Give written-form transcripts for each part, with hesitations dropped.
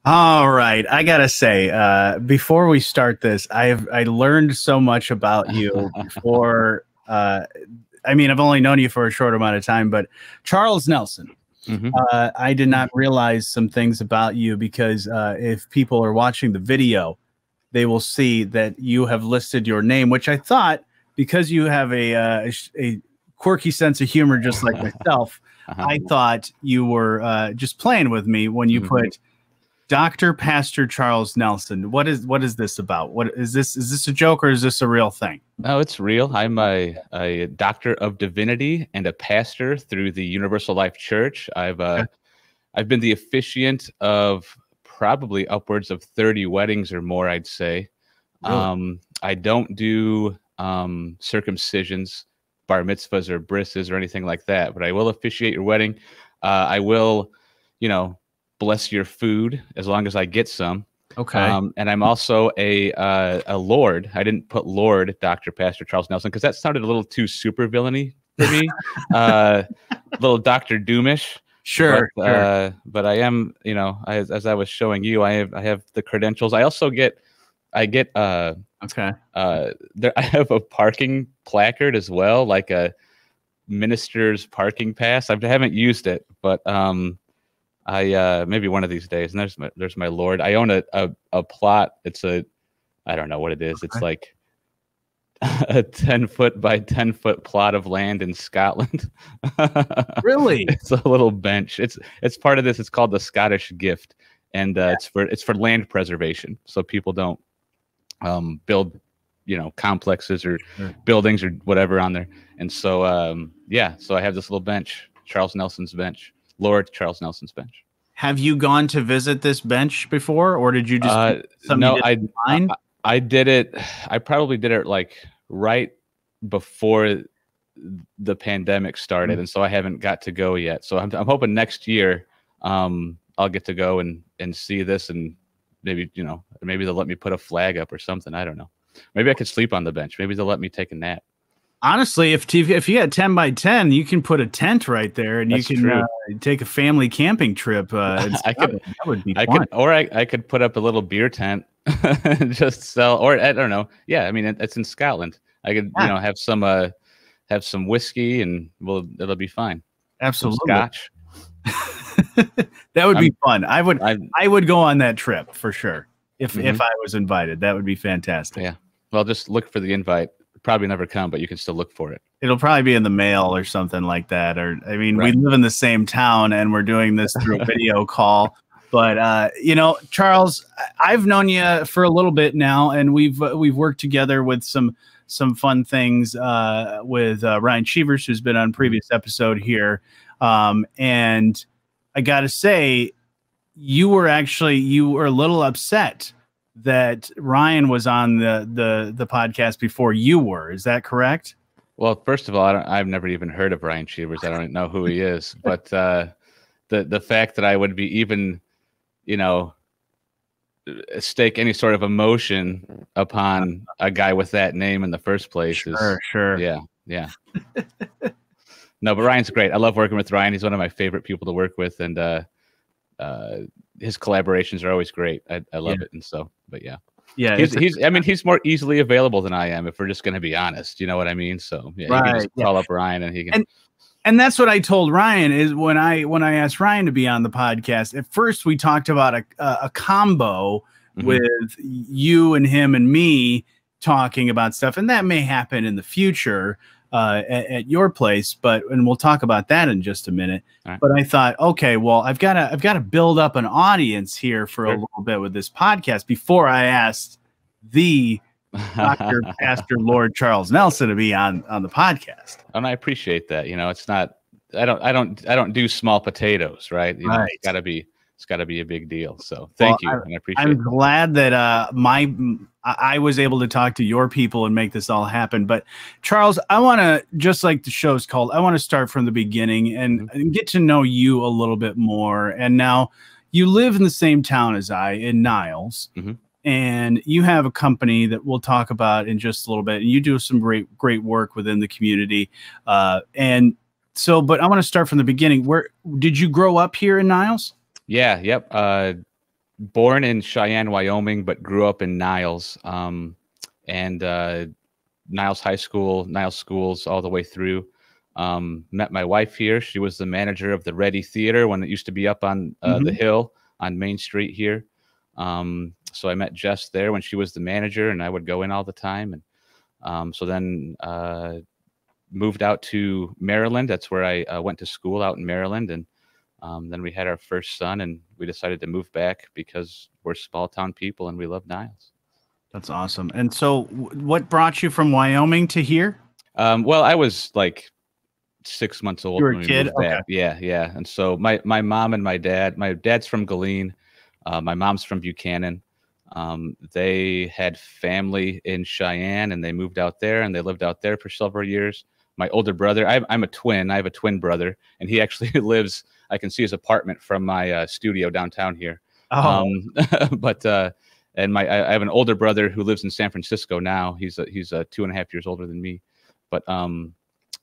All right, I gotta say, before we start this, I learned so much about you before. I mean, I've only known you for a short amount of time, but Charles Nelson. Hmm. I did not realize some things about you because if people are watching the video, they will see that you have listed your name, which I thought because you have a quirky sense of humor, just like myself, Uh-huh. I thought you were just playing with me when you Mhm. put Dr. Pastor Charles Nelson. What is this about? What is this? Is this a joke or is this a real thing? No, it's real. I'm a doctor of divinity and a pastor through the Universal Life Church. I've been the officiant of probably upwards of 30 weddings or more, I'd say. Really? I don't do circumcisions, bar mitzvahs, or brises or anything like that, but I will officiate your wedding. I will, you know, bless your food as long as I get some. Okay. And I'm also a Lord. I didn't put Lord Dr. Pastor Charles Nelson because that sounded a little too super villainy for me. A little Dr. Doomish. Sure. But I am, as I was showing you, I have the credentials. I get Okay. there I have a parking placard as well, like a minister's parking pass. I haven't used it, but I maybe one of these days. And there's my Lord. I own a plot. I don't know what it is. It's Okay. like a 10-foot by 10-foot plot of land in Scotland. Really? It's a little bench. It's part of this. It's called the Scottish Gift, and it's for land preservation, so people don't build complexes or Sure. buildings or whatever on there. And so so I have this little bench, Charles Nelson's bench, Lord Charles Nelson's bench. Have you gone to visit this bench before, or did you just something No, you did online? I did it. I probably did it like right before the pandemic started, and so I haven't got to go yet. So I'm hoping next year I'll get to go and see this, and maybe maybe they'll let me put a flag up or something. I don't know. Maybe I could sleep on the bench. Maybe they'll let me take a nap. Honestly, if you had 10 by 10, you can put a tent right there, and That's you can true. take a family camping trip. In I could, Scotland. That would be I fun. could, or I could put up a little beer tent and just sell, or I don't know. Yeah, I mean it's in Scotland. I could, Yeah, have some whiskey, and it'll be fine. Some absolutely. scotch. That would be I'm, fun. I'm, I would go on that trip for sure if mhm. I was invited. That would be fantastic. Yeah. Well, just look for the invite. Probably never come, but you can still look for it. It'll probably be in the mail or something like that. Or I mean, we Right. live in the same town and we're doing this through a video call. But Charles, I've known you for a little bit now, and we've worked together with some fun things with Ryan Cheevers, who's been on previous episode here. And I got to say, you were a little upset that Ryan was on the podcast before you were. Is that correct? Well, first of all, I've never even heard of Ryan Cheevers. I don't know who he is, but the fact that I would be even, stake any sort of emotion upon a guy with that name in the first place Sure. yeah. No, but Ryan's great. I love working with Ryan. He's one of my favorite people to work with, and his collaborations are always great. I love it, and so, but yeah. Yeah, He's more easily available than I am, if we're just going to be honest. You know what I mean? So yeah, you can just call up Ryan, and he can. And that's what I told Ryan is when I asked Ryan to be on the podcast. At first, we talked about a combo with you and him and me talking about stuff, and that may happen in the future at your place. And we'll talk about that in just a minute. Right. But I thought, okay, well, I've got to build up an audience here for a little bit with this podcast before I asked the Dr. Pastor Lord Charles Nelson to be on the podcast. And I appreciate that. It's not. I don't do small potatoes, right? Right. It's got to be a big deal. So thank you, and I appreciate. I'm glad that I was able to talk to your people and make this all happen. But Charles, I want to, just like the show's called, I want to start from the beginning and get to know you a little bit more. And now you live in the same town as I, in Niles. And you have a company that we'll talk about in just a little bit. And you do some great work within the community. But I want to start from the beginning. Where did you grow up here in Niles? Yeah. Yep. born in Cheyenne, Wyoming, but grew up in Niles, and Niles High School, Niles schools, all the way through. Met my wife here. She was the manager of the Ready Theater when it used to be up on the hill on Main Street here. So I met Jess there when she was the manager, and I would go in all the time. And so then moved out to Maryland. That's where I went to school out in Maryland. And then we had our first son, and we decided to move back because we're small town people and we love Niles. That's awesome. And so what brought you from Wyoming to here? Well, I was like 6 months old. You were when a we kid? moved back. Okay. Yeah. And so my mom and my dad's from Galeen. My mom's from Buchanan. They had family in Cheyenne, and they moved out there, and they lived out there for several years. My older brother, I'm a twin. I have a twin brother, and he actually lives, I can see his apartment from my studio downtown here. Oh. And I have an older brother who lives in San Francisco now. He's 2.5 years older than me. But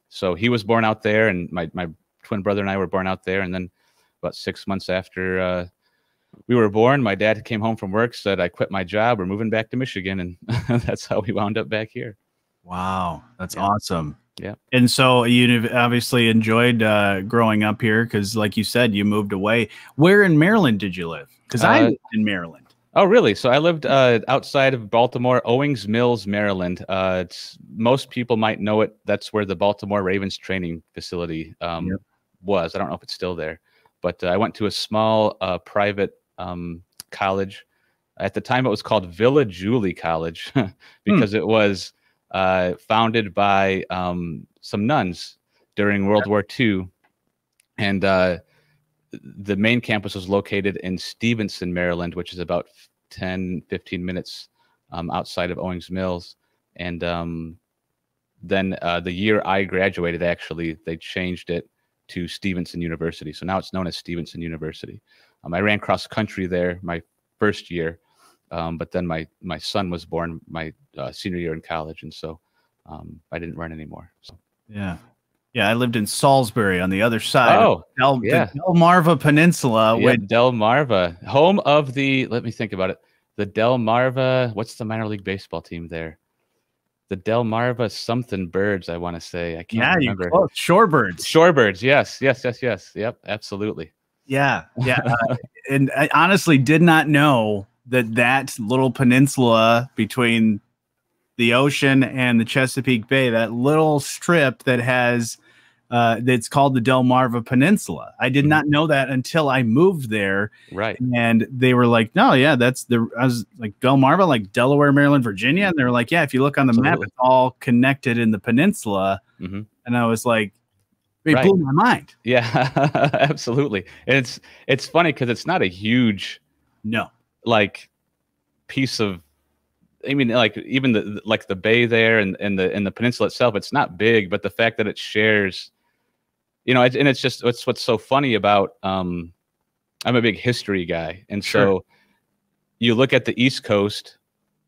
so he was born out there, and my twin brother and I were born out there. And then about 6 months after we were born, my dad came home from work, said, I quit my job. We're moving back to Michigan. And that's how we wound up back here. Wow. That's awesome. Yeah. And so you obviously enjoyed growing up here because, like you said, you moved away. Where in Maryland did you live? Because I lived in Maryland. Oh, really? So I lived outside of Baltimore, Owings Mills, Maryland. Most people might know it. That's where the Baltimore Ravens training facility was. I don't know if it's still there. But I went to a small private college. At the time, it was called Villa Julie College because it was founded by some nuns during World War II. And the main campus was located in Stevenson, Maryland, which is about 10, 15 minutes outside of Owings Mills. And then the year I graduated, actually, they changed it to Stevenson University. So now it's known as Stevenson University. I ran cross country there my first year, but then my son was born my senior year in college, and so I didn't run anymore. So. Yeah, I lived in Salisbury on the other side. Oh, the Delmarva Peninsula. Yeah, Delmarva, home of the, let me think about it. The Delmarva, what's the minor league baseball team there? The Delmarva something birds, I want to say. I can't remember. You're close. Shorebirds. Shorebirds, yes. Yep, absolutely. Yeah. And I honestly did not know that little peninsula between the ocean and the Chesapeake Bay, that little strip that has that's called the Delmarva Peninsula. I did not know that until I moved there. Right. And they were like, no, yeah, I was like, Delmarva, like Delaware, Maryland, Virginia. And they were like, yeah, if you look on the map, it's all connected in the peninsula. And I was like, it blew my mind. Yeah, absolutely. And it's funny because it's not a huge like piece of, I mean, like even the bay there and the peninsula itself, it's not big, but the fact that it shares, and it's what's so funny about, I'm a big history guy. And so you look at the East Coast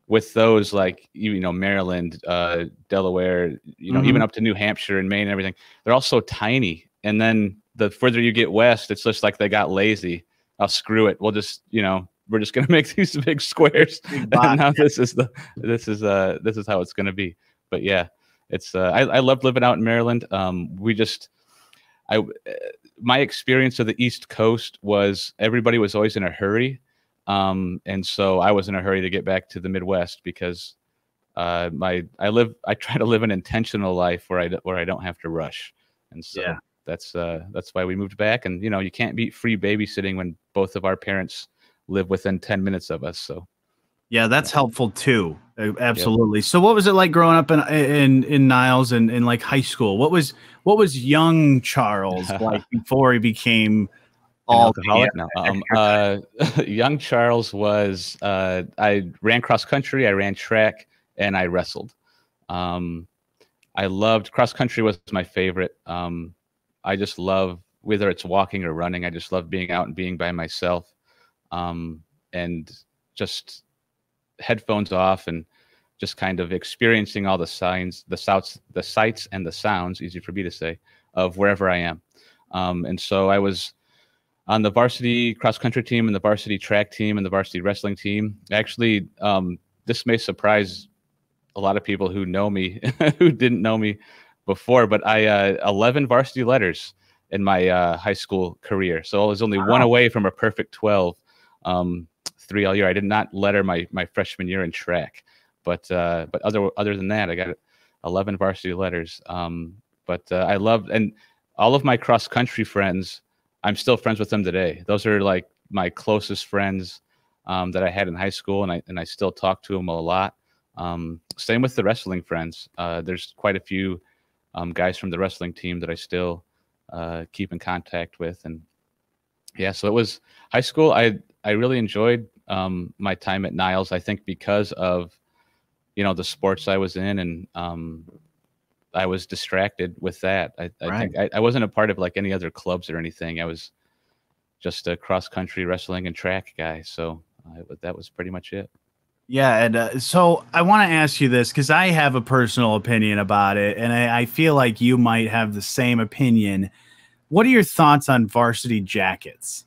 with those like, Maryland, Delaware, even up to New Hampshire and Maine and everything, they're all so tiny. And then the further you get west, it's just like they got lazy. I'll screw it. We'll just, we're just going to make these big squares. And now this is how it's going to be. But yeah, it's, I loved living out in Maryland. My experience of the East Coast was everybody was always in a hurry. And so I was in a hurry to get back to the Midwest because, I try to live an intentional life where I don't have to rush. And so that's why we moved back. And, you can't beat free babysitting when both of our parents live within 10 minutes of us. So yeah, that's helpful too. Absolutely. So what was it like growing up in Niles and in like high school? What was young Charles like before he became alcoholic? Young Charles was, I ran cross country, I ran track, and I wrestled. I loved cross country was my favorite. I just love, whether it's walking or running, I just love being out and being by myself. And just headphones off and just kind of experiencing all the signs, the sights and the sounds, easy for me to say, of wherever I am. And so I was on the varsity cross country team and the varsity track team and the varsity wrestling team. Actually, this may surprise a lot of people who know me, who didn't know me before, but I 11 varsity letters in my high school career. So I was only one away from a perfect 12, 3 all year. I did not letter my freshman year in track, but other than that, I got 11 varsity letters. But I loved, and all of my cross country friends, I'm still friends with them today. Those are like my closest friends that I had in high school, and I still talk to them a lot. Same with the wrestling friends. There's quite a few guys from the wrestling team that I still keep in contact with, and yeah. So it was high school. I really enjoyed my time at Niles. I think because of the sports I was in, and I was distracted with that. I think I wasn't a part of like any other clubs or anything. I was just a cross country wrestling and track guy. So that was pretty much it. Yeah, and so I want to ask you this because I have a personal opinion about it, and I feel like you might have the same opinion. What are your thoughts on varsity jackets?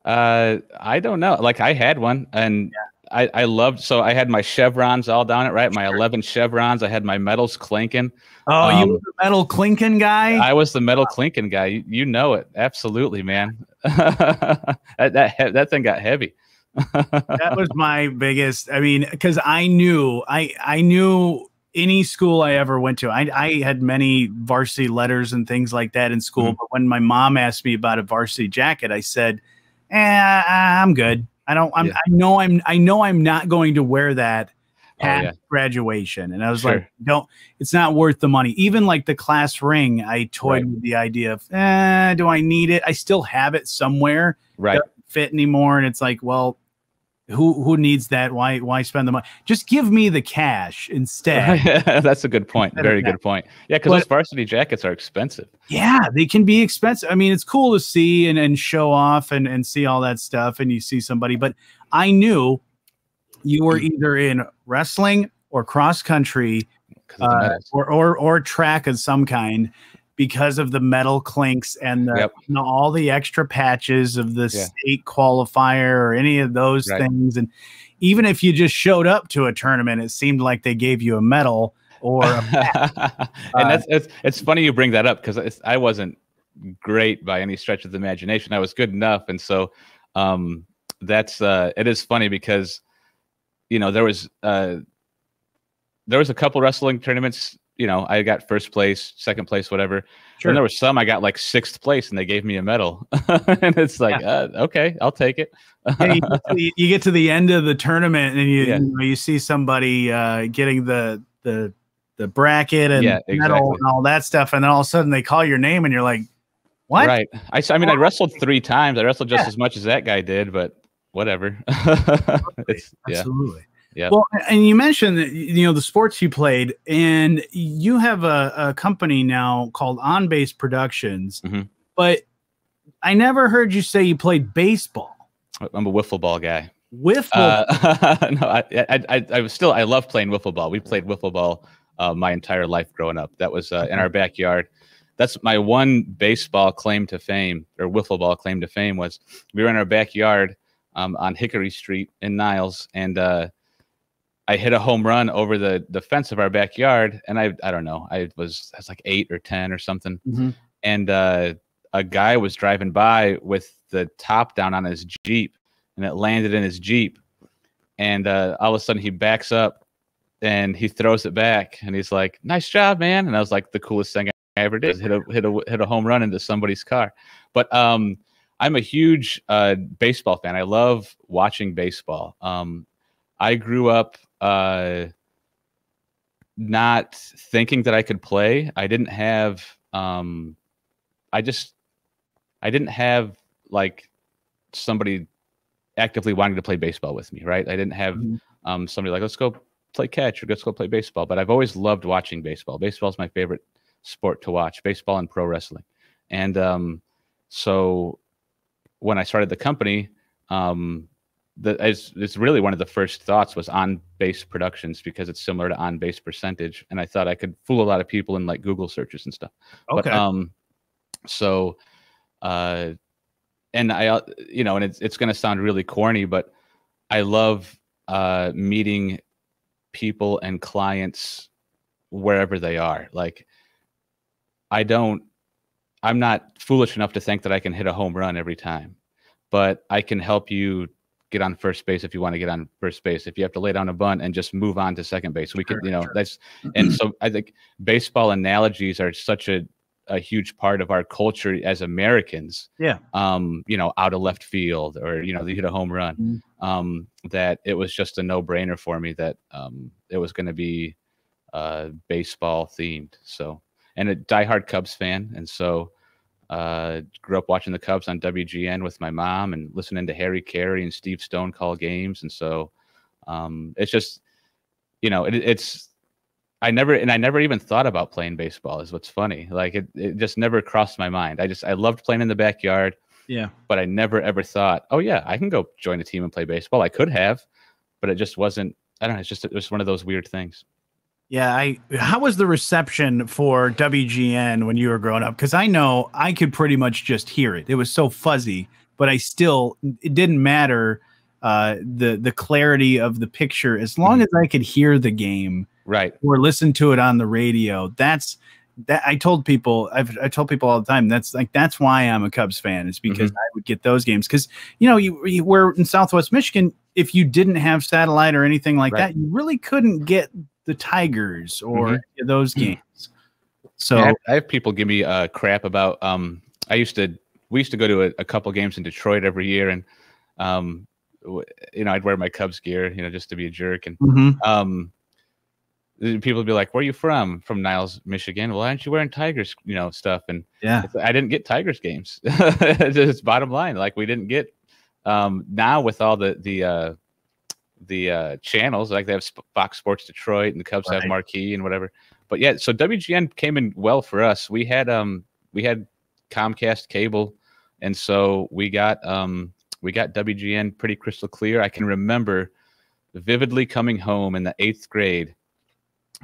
I don't know. Like I had one, and I loved. So I had my chevrons all down it, right? My 11 chevrons. I had my medals clinking. Oh, you were the metal clinking guy? I was the metal clinking guy. You know it, absolutely, man. that thing got heavy. That was my biggest. I mean, because I knew any school I ever went to. I had many varsity letters and things like that in school. Mm-hmm. But when my mom asked me about a varsity jacket, I said, I'm good. I know I'm not going to wear that at graduation. And I was like, it's not worth the money. Even like the class ring, I toyed with the idea of, do I need it? I still have it somewhere. Right. It doesn't fit anymore. And it's like, well, who needs that? Why spend the money? Just give me the cash instead. That's a good point. Very good point. Yeah, because those varsity jackets are expensive. Yeah, they can be expensive. I mean, it's cool to see and show off and see all that stuff, and you see somebody. But I knew you were either in wrestling or cross country or track of some kind, because of the metal clinks and all the extra patches of the state qualifier or any of those things. And even if you just showed up to a tournament, it seemed like they gave you a medal or a pat. And it's funny you bring that up, because I wasn't great by any stretch of the imagination. I was good enough. And so it is funny because, there was a couple wrestling tournaments. I got first place, second place, whatever. Sure. And there was some I got like 6th place, and they gave me a medal. And it's like, okay, I'll take it. You get to the end of the tournament, and you see somebody getting the bracket and medal and all that stuff, and then all of a sudden they call your name, and you're like, what? Right. I mean, I wrestled 3 times. I wrestled just as much as that guy did, but whatever. Absolutely. Yeah. Well, and you mentioned that, the sports you played, and you have a company now called On Base Productions, but I never heard you say you played baseball. I'm a wiffle ball guy. Wiffle? No, I love playing wiffle ball. We played wiffle ball my entire life growing up. That was in our backyard. That's my one baseball claim to fame, or wiffle ball claim to fame, was we were in our backyard on Hickory Street in Niles, and I hit a home run over the fence of our backyard, and I don't know, I was like 8 or 10 or something, and a guy was driving by with the top down on his Jeep, and it landed in his Jeep, and all of a sudden he backs up and he throws it back, and he's like, "Nice job, man!" And I was like, the coolest thing I ever did, hit a home run into somebody's car. But I'm a huge baseball fan. I love watching baseball. I grew up not thinking that I could play. I didn't have like somebody actively wanting to play baseball with me, right? I didn't have somebody like, let's go play catch or let's go play baseball. But I've always loved watching baseball. Baseball is my favorite sport to watch, baseball and pro wrestling. And so when I started the company, it's really one of the first thoughts was On Base Productions, because it's similar to On Base Percentage, and I thought I could fool a lot of people in like Google searches and stuff. Okay. But so and you know, and it's going to sound really corny, but I love meeting people and clients wherever they are. Like, I'm not foolish enough to think that I can hit a home run every time, but I can help you get on first base if you want to get on first base. If you have to lay down a bunt and just move on to second base, we can, you know, that's, and so I think baseball analogies are such a huge part of our culture as Americans. Yeah. You know, out of left field, or, you know, they hit a home run. That it was just a no brainer for me that it was going to be baseball themed. So, and a diehard Cubs fan. And so grew up watching the Cubs on WGN with my mom and listening to Harry Carey and Steve Stone call games. And so it's just, you know, I never even thought about playing baseball, is what's funny. Like it just never crossed my mind. I loved playing in the backyard. Yeah. But I never ever thought, oh yeah, I can go join a team and play baseball. I could have, but it just wasn't, I don't know. It was one of those weird things. Yeah, how was the reception for WGN when you were growing up? Because I know I could pretty much just hear it. It was so fuzzy, but it didn't matter the clarity of the picture as long as I could hear the game, right, or listen to it on the radio. I told people all the time, that's why I'm a Cubs fan, is because I would get those games. Because, you know, you were in Southwest Michigan, if you didn't have satellite or anything like that, you really couldn't get the Tigers or those games. So yeah, I have people give me crap about we used to go to a couple games in Detroit every year, and you know, I'd wear my Cubs gear, you know, just to be a jerk, and people would be like, "Where are you from?" "From Niles, Michigan." "Well, why aren't you wearing Tigers, you know, stuff?" And yeah, I didn't get Tigers games. Just bottom line, like, we didn't get now with all the channels, like they have Fox Sports Detroit and the Cubs have Marquee and whatever. But yeah, so WGN came in well for us. We had Comcast cable, and so we got WGN pretty crystal clear. I can remember vividly coming home in the 8th grade.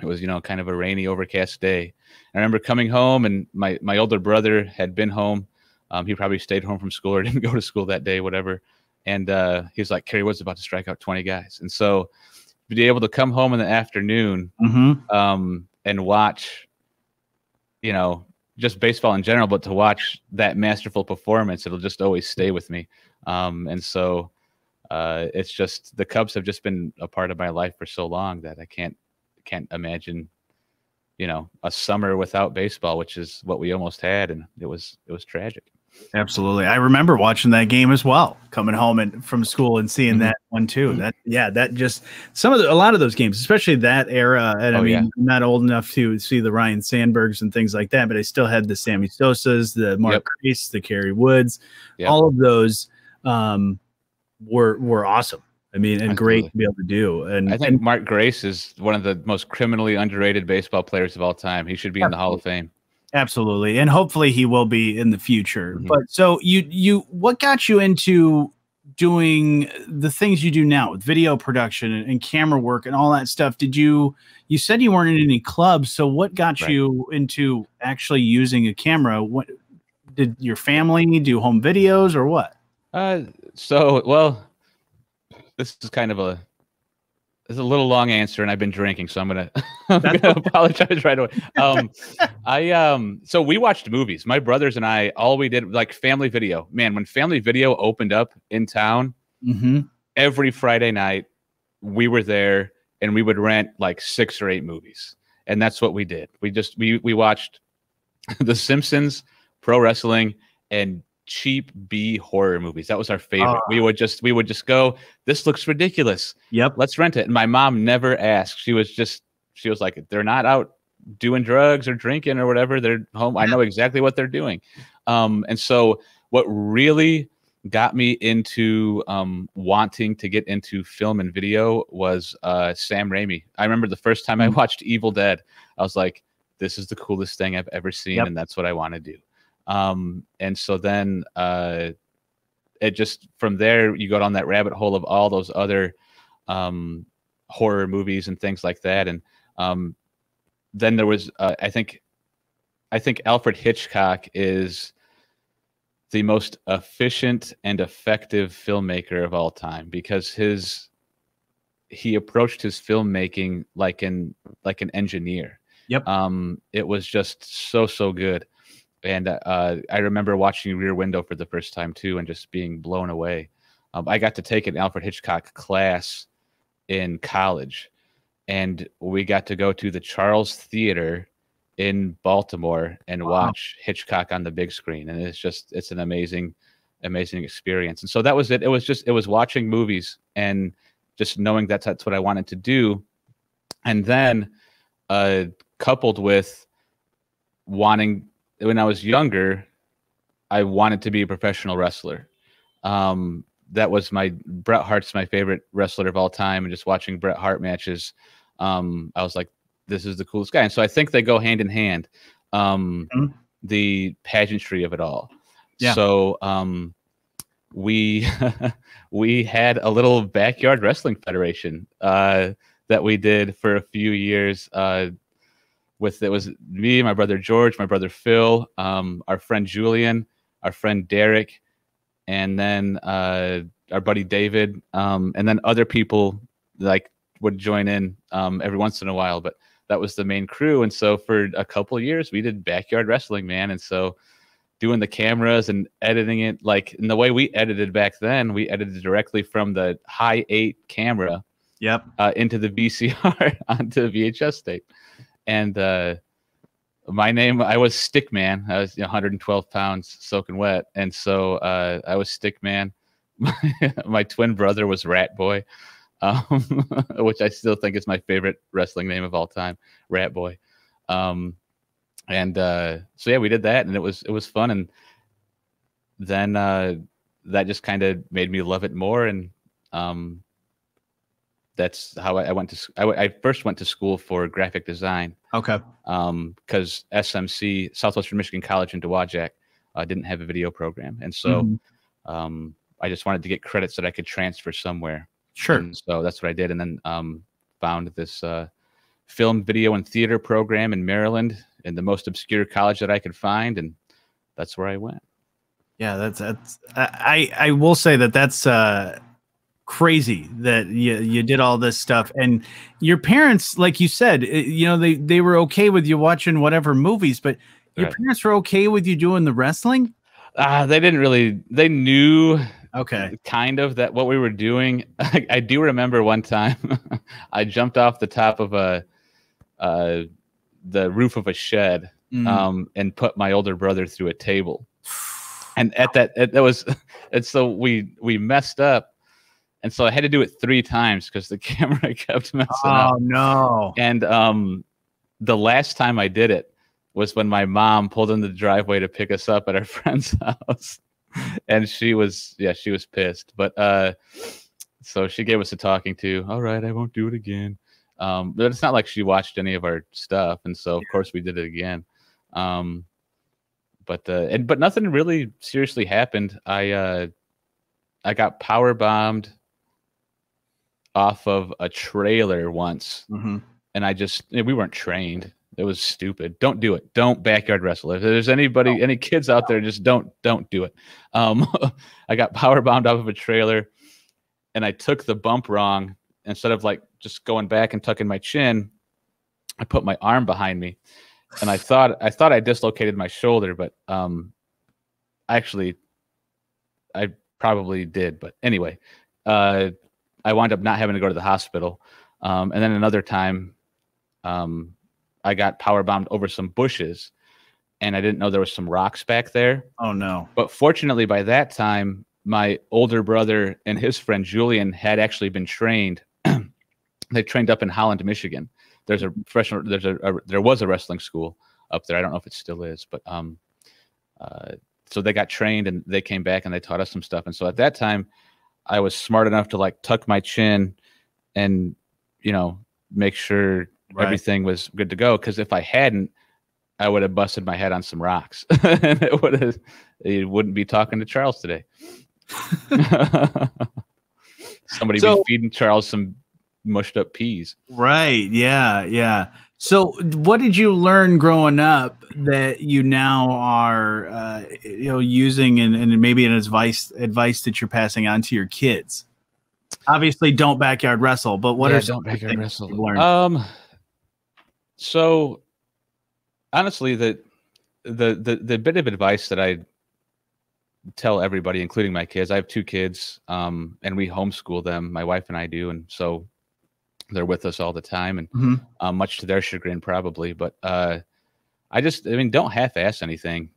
It was, you know, kind of a rainy, overcast day. I remember coming home, and my older brother had been home. He probably stayed home from school or didn't go to school that day, whatever. And he was like, Kerry Wood's about to strike out 20 guys. And so to be able to come home in the afternoon and watch, you know, just baseball in general, but to watch that masterful performance, it'll just always stay with me. And so it's just, the Cubs have just been a part of my life for so long that I can't imagine, you know, a summer without baseball, which is what we almost had. And it was tragic. Absolutely. I remember watching that game as well, coming home from school and seeing that one too. That just a lot of those games, especially that era. And I mean, I'm not old enough to see the Ryan Sandbergs and things like that, but I still had the Sammy Sosas, the Mark Grace, the Kerry Woods. All of those were awesome. I mean, and great to be able to do. And I think Mark Grace is one of the most criminally underrated baseball players of all time. He should be in the Hall of Fame. Absolutely. And hopefully he will be in the future. But so what got you into doing the things you do now with video production and camera work and all that stuff? You said you weren't in any clubs. So what got you into actually using a camera? What did your family do, home videos or what? Well, this is kind of it's a little long answer, and I've been drinking, so I'm gonna apologize right away. So we watched movies. My brothers and I, all we did, like, Family Video. Man, when Family Video opened up in town, every Friday night we were there, and we would rent like 6 or 8 movies, and that's what we did. We watched The Simpsons, pro wrestling, and cheap B horror movies. That was our favorite. We would just go, this looks ridiculous. Let's rent it. And my mom never asked. She was like, they're not out doing drugs or drinking or whatever. They're home. I know exactly what they're doing. And so what really got me into wanting to get into film and video was Sam Raimi. I remember the first time I watched Evil Dead, I was like, this is the coolest thing I've ever seen, and that's what I want to do. And so then it just, from there, you go down that rabbit hole of all those other horror movies and things like that. And then there was, I think Alfred Hitchcock is the most efficient and effective filmmaker of all time, because he approached his filmmaking like an engineer. Yep. It was just so good. And I remember watching Rear Window for the first time too, and just being blown away. I got to take an Alfred Hitchcock class in college, and we got to go to the Charles Theater in Baltimore and watch Hitchcock on the big screen. And it's an amazing experience. And so that was it. It was watching movies and just knowing that's what I wanted to do. And then coupled with wanting, when I was younger, I wanted to be a professional wrestler. That was Bret Hart's my favorite wrestler of all time. And just watching Bret Hart matches, I was like, this is the coolest guy. And so I think they go hand in hand, the pageantry of it all. Yeah. So we had a little backyard wrestling federation that we did for a few years. It was me, my brother George, my brother Phil, our friend Julian, our friend Derek, and then our buddy David, and then other people like would join in every once in a while. But that was the main crew. And so for a couple of years, we did backyard wrestling, man. And so doing the cameras and editing it, like in the way we edited back then, we edited directly from the high 8 camera into the VCR onto VHS tape. And my name, I was Stickman. I was 112 pounds soaking wet. And so I was Stickman. My twin brother was Rat Boy. Which I still think is my favorite wrestling name of all time, Rat Boy. So yeah, we did that, and it was fun. And then that just kind of made me love it more. And that's how I went to. I first went to school for graphic design. Okay. Because SMC, Southwestern Michigan College in Dowagiac, didn't have a video program, and so I just wanted to get credits that I could transfer somewhere. Sure. And so that's what I did. And then found this film, video, and theater program in Maryland in the most obscure college that I could find. And that's where I went. Yeah, I will say that's crazy that you did all this stuff. And your parents, like you said, they were okay with you watching whatever movies, but your parents were okay with you doing the wrestling? They didn't really, they knew okay, kind of that what we were doing. I do remember one time I jumped off the top of the roof of a shed and put my older brother through a table. And and so we messed up. And so I had to do it 3 times because the camera kept messing up. Oh no. And the last time I did it was when my mom pulled in the driveway to pick us up at our friend's house. And she was pissed. But so she gave us a talking to. All right, I won't do it again. But it's not like she watched any of our stuff, and so of course we did it again. But nothing really seriously happened. I got power bombed off of a trailer once, and we weren't trained. It was stupid. Don't do it. Don't backyard wrestle. If there's any kids out there, just don't do it. I got power bombed off of a trailer, and I took the bump wrong. Instead of like just going back and tucking my chin, I put my arm behind me, and I thought I dislocated my shoulder, but actually I probably did. But anyway, I wound up not having to go to the hospital. And then another time, I got power bombed over some bushes, and I didn't know there was some rocks back there. Oh no. But fortunately by that time, my older brother and his friend Julian had actually been trained. They trained up in Holland, Michigan. There was a wrestling school up there. I don't know if it still is, but so they got trained and they came back and they taught us some stuff. And so at that time, I was smart enough to like tuck my chin and make sure everything was good to go. Because if I hadn't, I would have busted my head on some rocks, and it wouldn't be talking to Charles today. Somebody be feeding Charles some mushed up peas. Right. Yeah. Yeah. So, what did you learn growing up that you now are, using and maybe an advice that you're passing on to your kids? Obviously, don't backyard wrestle, but what are some don't of the backyard things wrestle. you've learned? So honestly, the bit of advice that I tell everybody, including my kids, I have 2 kids, and we homeschool them. My wife and I do, and so they're with us all the time, and Mhm. much to their chagrin, probably. But I mean, don't half-ass anything.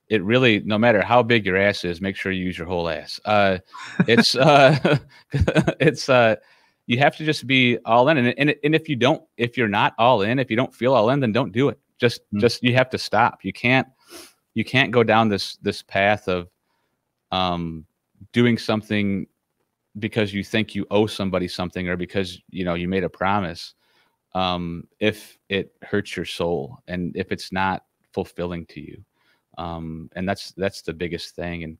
It really, no matter how big your ass is, make sure you use your whole ass. It's it's you have to just be all in, and if you're not all in, if you don't feel all in, then don't do it. Just you have to stop. You can't go down this path of doing something because you think you owe somebody something, or because you made a promise, if it hurts your soul and if it's not fulfilling to you. And that's the biggest thing.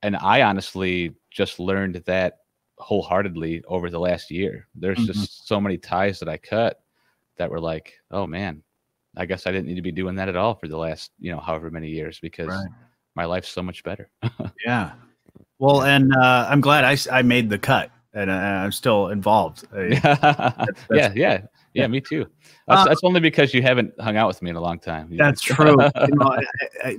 And I honestly just learned that wholeheartedly over the last year. There's Mhm. just so many ties that I cut that were like, oh man, I guess I didn't need to be doing that at all for the last, however many years, because Right. my life's so much better. Yeah. Well, Yeah. and I'm glad I made the cut, and I'm still involved. That's cool. Yeah, me too. Uh, That's only because you haven't hung out with me in a long time. That's true.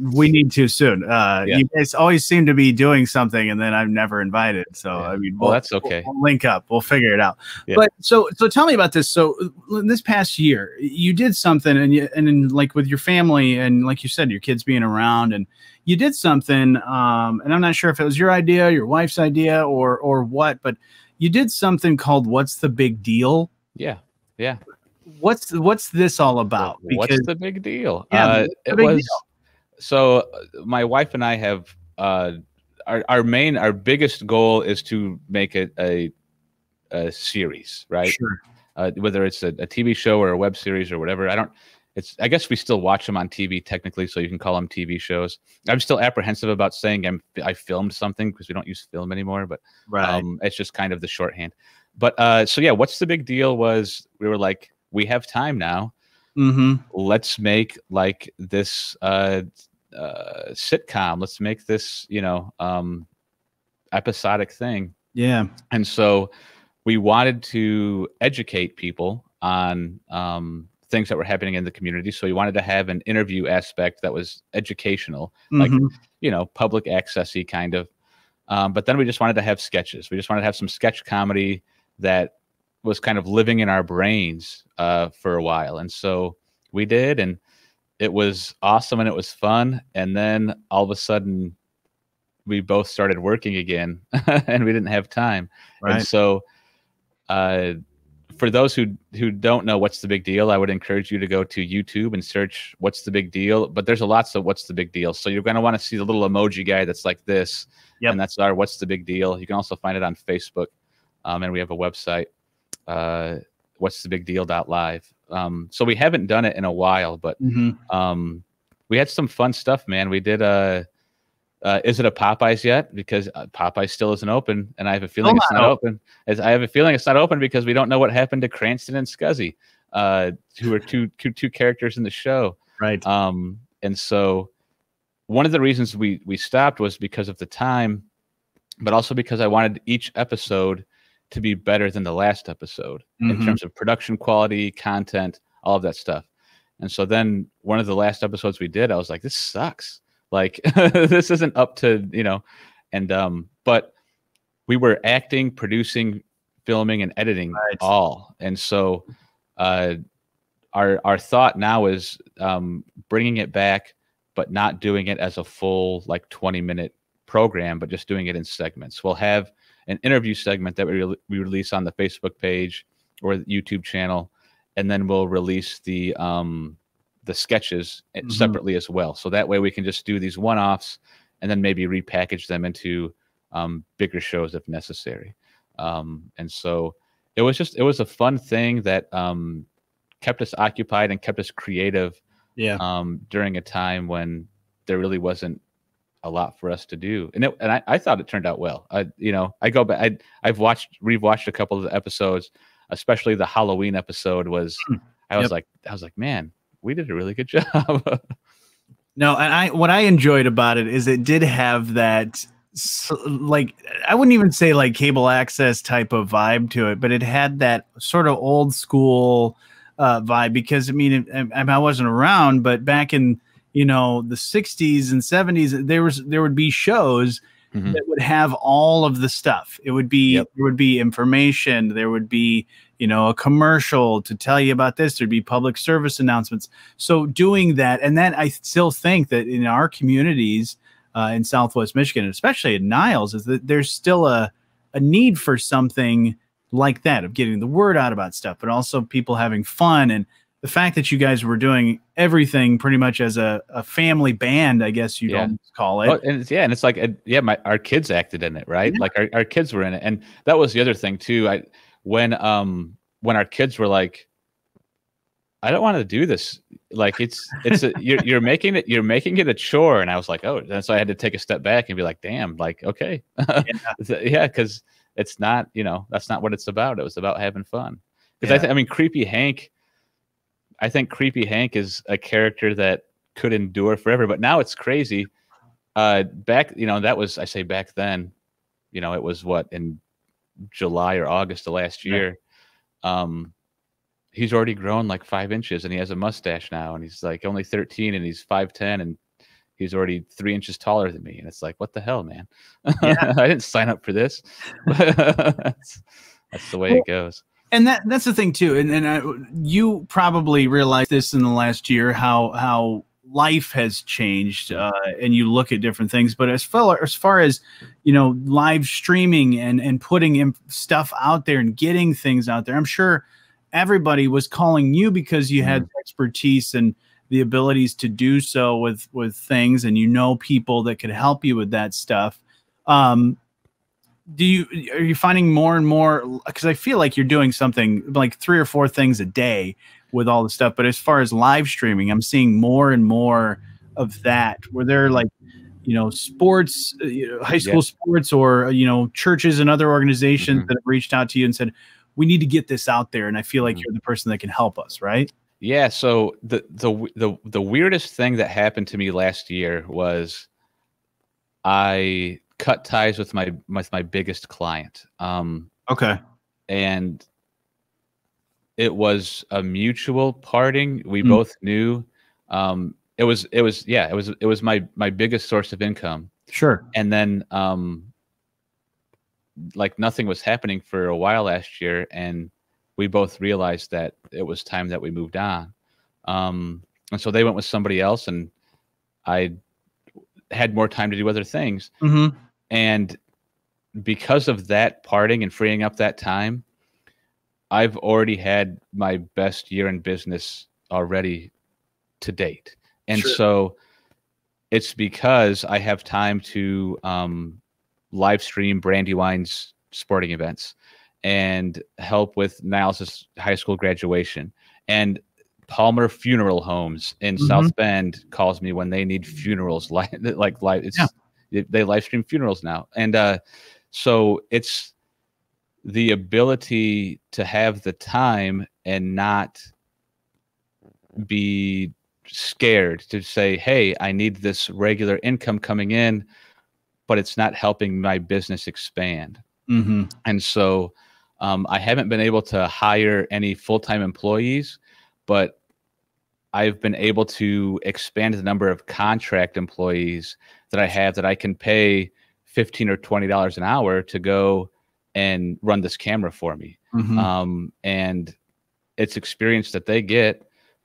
We need to soon. Yeah. You guys always seem to be doing something, and then I'm never invited. So Yeah. I mean, Well, that's okay. We'll link up. We'll figure it out. Yeah. But so tell me about this. So this past year, you did something, and like with your family, and like you said, your kids being around, and you did something. And I'm not sure if it was your idea, your wife's idea, or what, but you did something called "What's the Big Deal?" Yeah. Yeah. What's this all about? What's the big deal? Yeah, what's the big deal? So my wife and I have our biggest goal is to make a series, right? Sure. Whether it's a TV show or a web series or whatever. I guess we still watch them on TV technically, so you can call them TV shows. I'm still apprehensive about saying I filmed something, because we don't use film anymore, but Right. it's just kind of the shorthand. But so yeah, what's the big deal was, we were like, we have time now. Mm-hmm. Let's make like this sitcom. Let's make this, episodic thing. Yeah. And so we wanted to educate people on things that were happening in the community. So we wanted to have an interview aspect that was educational, like, public accessy kind of. But then we just wanted to have sketches. We just wanted to have some sketch comedy that was kind of living in our brains for a while. And so we did, and it was awesome and it was fun. And then all of a sudden we both started working again and we didn't have time. Right. And so for those who don't know what's the big deal, I would encourage you to go to YouTube and search what's the big deal. But there's lots of what's the big deal. So you're going to want to see the little emoji guy that's like this. Yep. And that's our what's the big deal. You can also find it on Facebook. And we have a website, what's the big deal.live. So we haven't done it in a while, but we had some fun stuff, man. We did is it a Popeyes yet? Because Popeyes still isn't open, and I have a feeling it's not open. I have a feeling it's not open because we don't know what happened to Cranston and Scuzzy, who are two characters in the show. Right. And so one of the reasons we stopped was because of the time, but also because I wanted each episode to be better than the last episode in terms of production quality, content, all of that stuff. And so then one of the last episodes we did, I was like, this sucks. Like, this isn't up to, and, but we were acting, producing, filming, and editing all. And so, our thought now is, bringing it back, but not doing it as a full, like 20-minute program, but just doing it in segments. We'll have an interview segment that we release on the Facebook page or the YouTube channel, and then we'll release the sketches separately as well. So that way we can just do these one-offs and then maybe repackage them into bigger shows if necessary. And so it was a fun thing that kept us occupied and kept us creative during a time when there really wasn't a lot for us to do. And I thought it turned out well. I go back, I've rewatched a couple of the episodes. especially the Halloween episode was, I was like, man, we did a really good job. No, and what I enjoyed about it is it did have that, like, I wouldn't even say like cable access type of vibe to it, but it had that sort of old school vibe, because I mean, I wasn't around, but back in, you know, the 60s and 70s, there would be shows that would have all of the stuff. It would be, there would be information, there would be, you know, a commercial to tell you about this, there'd be public service announcements. So doing that, and then I still think that in our communities in Southwest Michigan, especially at Niles, is that there's still a need for something like that, of getting the word out about stuff, but also people having fun. And the fact that you guys were doing everything pretty much as a family band, I guess you'd almost call it. Oh, and it's like, our kids acted in it, right? Like our kids were in it. And that was the other thing too. When our kids were like, I don't want to do this. Like you're making it a chore. And I was like, oh, and so I had to take a step back and be like, damn, like, okay. Yeah. Cause it's not, you know, that's not what it's about. It was about having fun. Cause I mean, I think Creepy Hank is a character that could endure forever, but now it's crazy. Back, you know, I say back then, you know, it was what, in July or August of last year. He's already grown like 5 inches and he has a mustache now, and he's like only 13 and he's 5'10" and he's already 3 inches taller than me. And it's like, what the hell, man? I didn't sign up for this. That's the way it goes. And that's the thing too. And you probably realized this in the last year, how life has changed, and you look at different things. But as far as, you know, live streaming and putting stuff out there and getting things out there, I'm sure everybody was calling you because you had expertise and the abilities to do so with things, and you know people that could help you with that stuff. Are you finding more and more, because I feel like you're doing something like 3 or 4 things a day with all the stuff, but as far as live streaming, I'm seeing more and more of that, where they're like, you know, sports, high school sports, or, you know, churches and other organizations that have reached out to you and said, we need to get this out there. And I feel like you're the person that can help us, right? Yeah. So the weirdest thing that happened to me last year was I cut ties with my biggest client. Okay. And it was a mutual parting. We both knew. It was my biggest source of income. Sure. And then like nothing was happening for a while last year, and we both realized that it was time that we moved on. And so they went with somebody else, and I had more time to do other things. And because of that parting and freeing up that time, I've already had my best year in business already to date. And so it's because I have time to live stream Brandywine's sporting events and help with Niles' high school graduation. And Palmer Funeral Homes in South Bend calls me when they need funerals, they live stream funerals now. And so it's the ability to have the time and not be scared to say, hey, I need this regular income coming in, but it's not helping my business expand. And so I haven't been able to hire any full-time employees, but I've been able to expand the number of contract employees that I have that I can pay $15 or $20 an hour to go and run this camera for me. And it's experience that they get.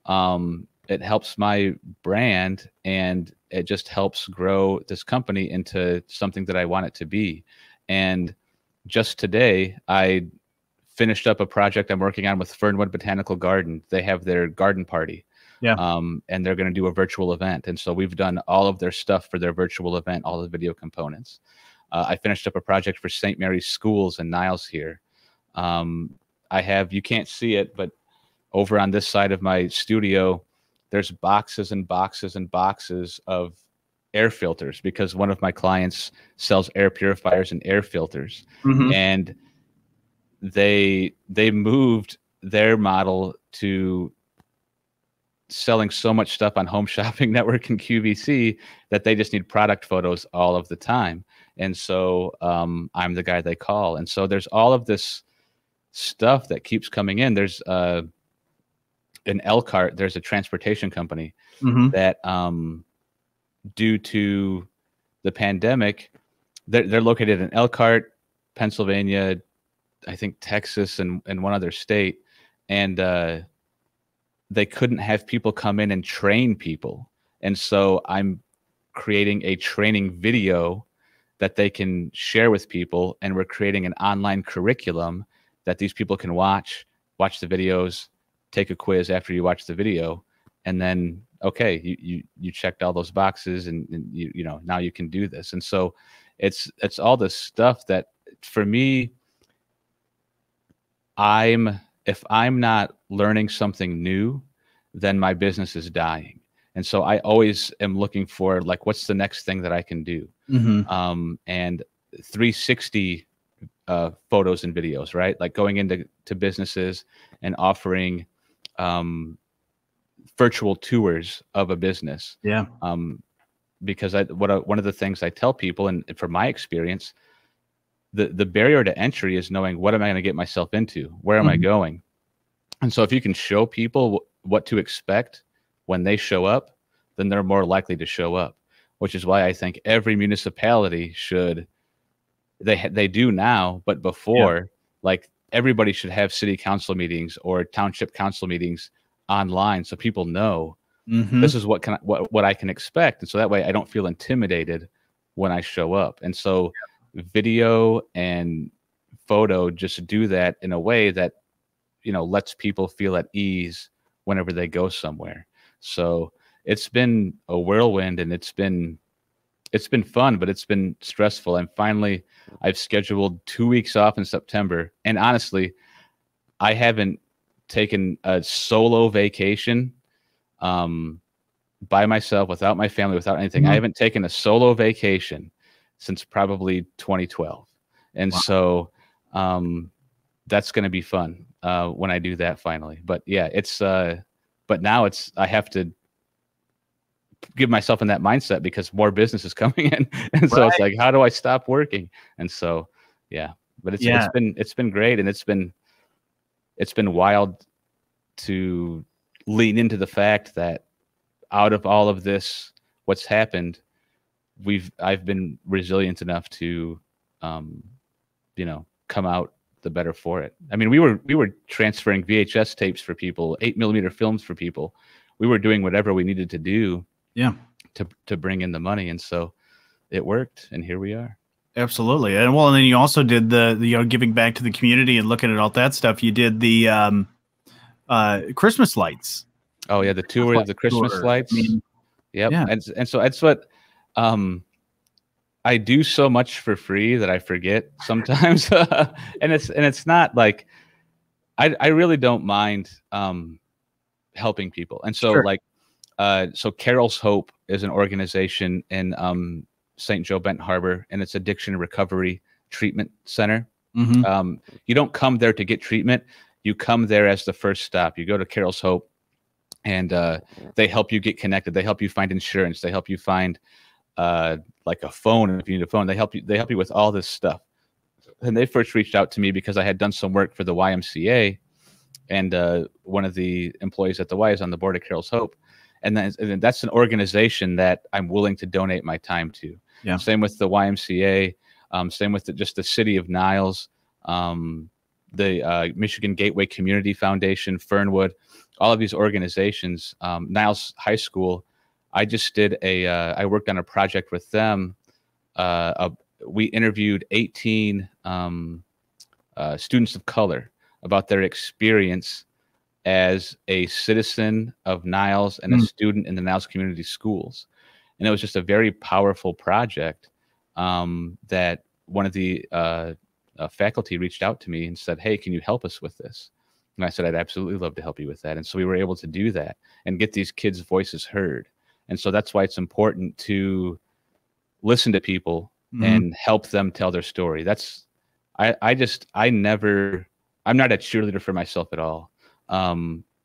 It helps my brand, and it just helps grow this company into something that I want it to be. And just today, I finished up a project I'm working on with Fernwood Botanical Garden. They have their garden party. And they're going to do a virtual event. And so we've done all of their stuff for their virtual event, all the video components. I finished up a project for St. Mary's Schools in Niles here. I have, you can't see it, but over on this side of my studio, there's boxes and boxes and boxes of air filters, because one of my clients sells air purifiers and air filters. And they moved their model to selling so much stuff on Home Shopping Network and QVC that they just need product photos all of the time. And so I'm the guy they call. And so there's all of this stuff that keeps coming in. There's an Elkhart, there's a transportation company that due to the pandemic, they're located in Elkhart, Pennsylvania, I think Texas, and one other state. And they couldn't have people come in and train people. And so I'm creating a training video that they can share with people. And we're creating an online curriculum that these people can watch the videos, take a quiz after you watch the video. And then, okay, you checked all those boxes and you know, now you can do this. And so it's all this stuff that for me, if I'm not learning something new, then my business is dying. And so I always am looking for, like, what's the next thing that I can do? And 360 photos and videos, right? Like going into businesses and offering virtual tours of a business. Yeah. Because one of the things I tell people, and from my experience, the barrier to entry is knowing, what am I going to get myself into? Where am I going? And so if you can show people what to expect when they show up, then they're more likely to show up, which is why I think every municipality should, they do now, but before, like, everybody should have city council meetings or township council meetings online, so people know this is what I can expect. And so that way I don't feel intimidated when I show up. And so video and photo just do that in a way that, you know, lets people feel at ease whenever they go somewhere. So it's been a whirlwind, and it's been fun, but it's been stressful. And finally, I've scheduled 2 weeks off in September. And honestly, I haven't taken a solo vacation by myself, without my family, without anything. I haven't taken a solo vacation since probably 2012. And so that's going to be fun when I do that finally. But yeah, but now I have to give myself in that mindset because more business is coming in. And so it's like, how do I stop working? And so, yeah, but it's been great. And it's been wild to lean into the fact that out of all of this, what's happened, I've been resilient enough to, you know, come out the better for it. I mean, we were transferring VHS tapes for people, 8mm films for people. We were doing whatever we needed to do, to bring in the money, and so it worked, and here we are. Absolutely. And well, and then you also did the you know, giving back to the community and looking at all that stuff. You did the Christmas lights. Oh yeah, the tour of the Christmas lights. I mean, yep. Yeah. And so that's what I do so much for free that I forget sometimes. and it's not like I really don't mind helping people. And so so Carol's Hope is an organization in St. Joe Benton Harbor, and it's addiction recovery treatment center. You don't come there to get treatment. You come there as the first stop. You go to Carol's Hope, and they help you get connected. They help you find insurance. They help you find like a phone if you need a phone. They help you with all this stuff. And they first reached out to me because I had done some work for the YMCA, and one of the employees at the Y is on the board of Carol's Hope. And that's an organization that I'm willing to donate my time to. Yeah. Same with the YMCA. Same with just the city of Niles, the Michigan Gateway Community Foundation, Fernwood, all of these organizations. Niles High School, I just did I worked on a project with them. We interviewed 18 students of color about their experience as a citizen of Niles and a student in the Niles Community Schools. And it was just a very powerful project that one of the faculty reached out to me and said, hey, can you help us with this? And I said, I'd absolutely love to help you with that. And so we were able to do that and get these kids' voices heard. And so that's why it's important to listen to people and help them tell their story. I never I'm not a cheerleader for myself at all.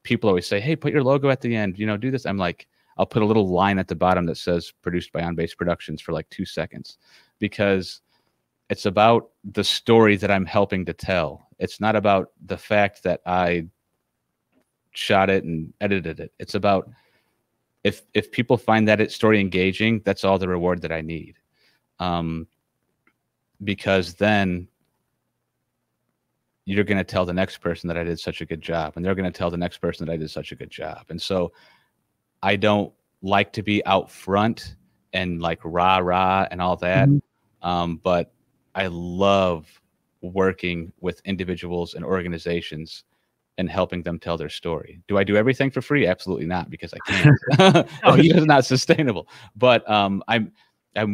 People always say, "Hey, put your logo at the end. You know, do this." I'm like, I'll put a little line at the bottom that says "Produced by On Base Productions" for like 2 seconds, because it's about the story that I'm helping to tell. It's not about the fact that I shot it and edited it. It's about if people find that story engaging, that's all the reward that I need. Because then you're going to tell the next person that I did such a good job, and they're going to tell the next person that I did such a good job. And so I don't like to be out front and like rah rah and all that. But I love working with individuals and organizations and helping them tell their story. Do I do everything for free? Absolutely not, because I can't. It's not sustainable. But I'm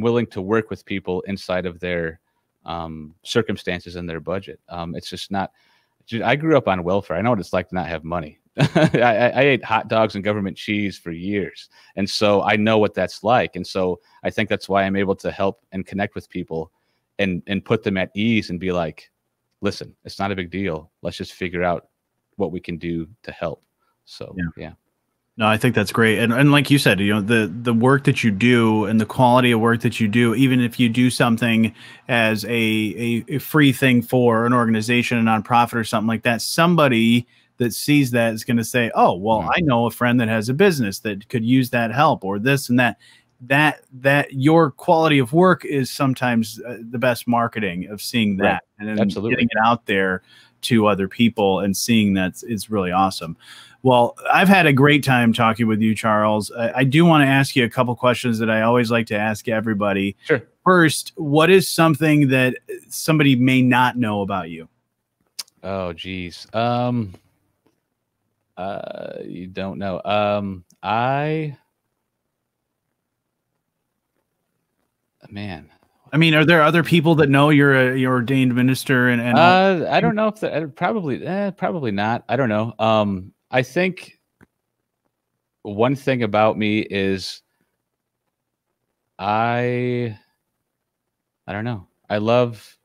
willing to work with people inside of their circumstances and their budget. It's just not. I grew up on welfare. I know what it's like to not have money. I ate hot dogs and government cheese for years, and so I know what that's like. And so I think that's why I'm able to help and connect with people and put them at ease and be like, listen, it's not a big deal. Let's just figure out what we can do to help. So yeah. No, I think that's great. And like you said, you know, the work that you do and the quality of work that you do, even if you do something as a free thing for an organization, a nonprofit or something like that, somebody that sees that is going to say, oh, well, I know a friend that has a business that could use that help, or this and that. That your quality of work is sometimes the best marketing of seeing that, and then getting it out there to other people and seeing that is really awesome. Well, I've had a great time talking with you, Charles. I do want to ask you a couple questions that I always like to ask everybody. Sure. First, what is something that somebody may not know about you? Oh, geez. You don't know. Man. I mean, are there other people that know you're ordained minister? And I don't know if that probably not. I don't know. I think one thing about me is I don't know. I love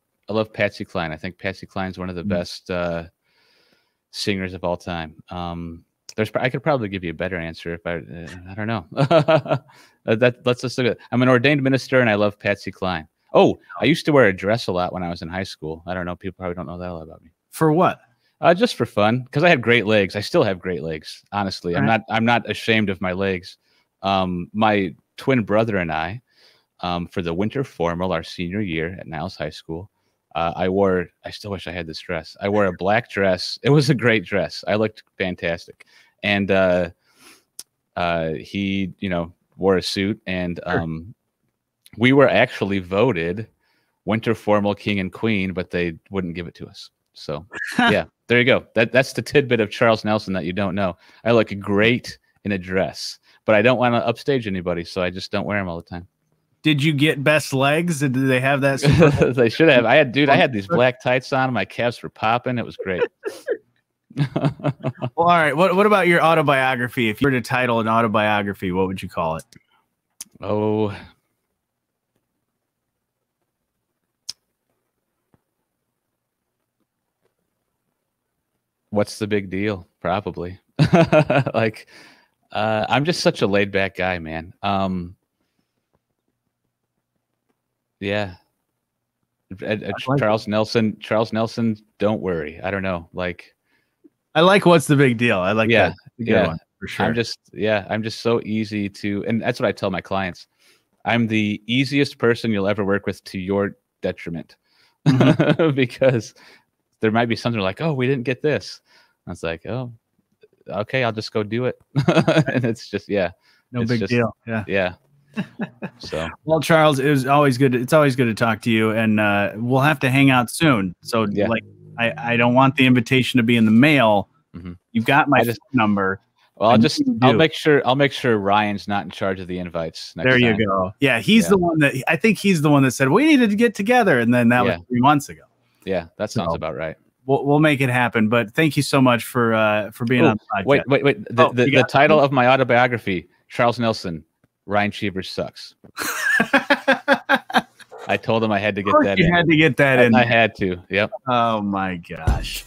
Patsy Cline. I think Patsy Cline's one of the best singers of all time. I could probably give you a better answer if I don't know. Let's just look at it. I'm an ordained minister and I love Patsy Cline. Oh, I used to wear a dress a lot when I was in high school. I don't know. People probably don't know that a lot about me. For what? Just for fun, because I had great legs. I still have great legs. Honestly, right. I'm not ashamed of my legs. My twin brother and I, for the winter formal, our senior year at Niles High School, I still wish I had this dress. I wore a black dress. It was a great dress. I looked fantastic. And he, wore a suit, and we were actually voted winter formal king and queen, but they wouldn't give it to us. So yeah, there you go. That's the tidbit of Charles Nelson that you don't know. I look great in a dress, but I don't want to upstage anybody, so I just don't wear them all the time. Did you get best legs? Did they have that? They should have. I had these black tights on. My calves were popping. It was great. Well, all right. What about your autobiography? If you were to title an autobiography, what would you call it? Oh, what's the big deal? Probably. Like, I'm just such a laid back guy, man. Yeah. Charles Nelson, don't worry. I don't know. Like, I like what's the big deal. I like that. Yeah, one, for sure. I'm just so easy to, and that's what I tell my clients. I'm the easiest person you'll ever work with to your detriment. Because there might be something like, oh, we didn't get this. I was like, oh, okay, I'll just go do it. And it's just, no big deal. Yeah. So, well, Charles, it was always good. It's always good to talk to you, and we'll have to hang out soon. So like, I don't want the invitation to be in the mail. You've got my phone number. Well, I'll make sure Ryan's not in charge of the invites. There you go. Yeah, he's the one that, I think he's the one that said we needed to get together, and then that was 3 months ago. Yeah, that sounds about right. We'll make it happen. But thank you so much for being on the podcast. Wait. The title of my autobiography, Charles Nelson, Ryan Cheevers Sucks. I told him I had to get that in. You had to get that in. I had to. Yep. Oh my gosh.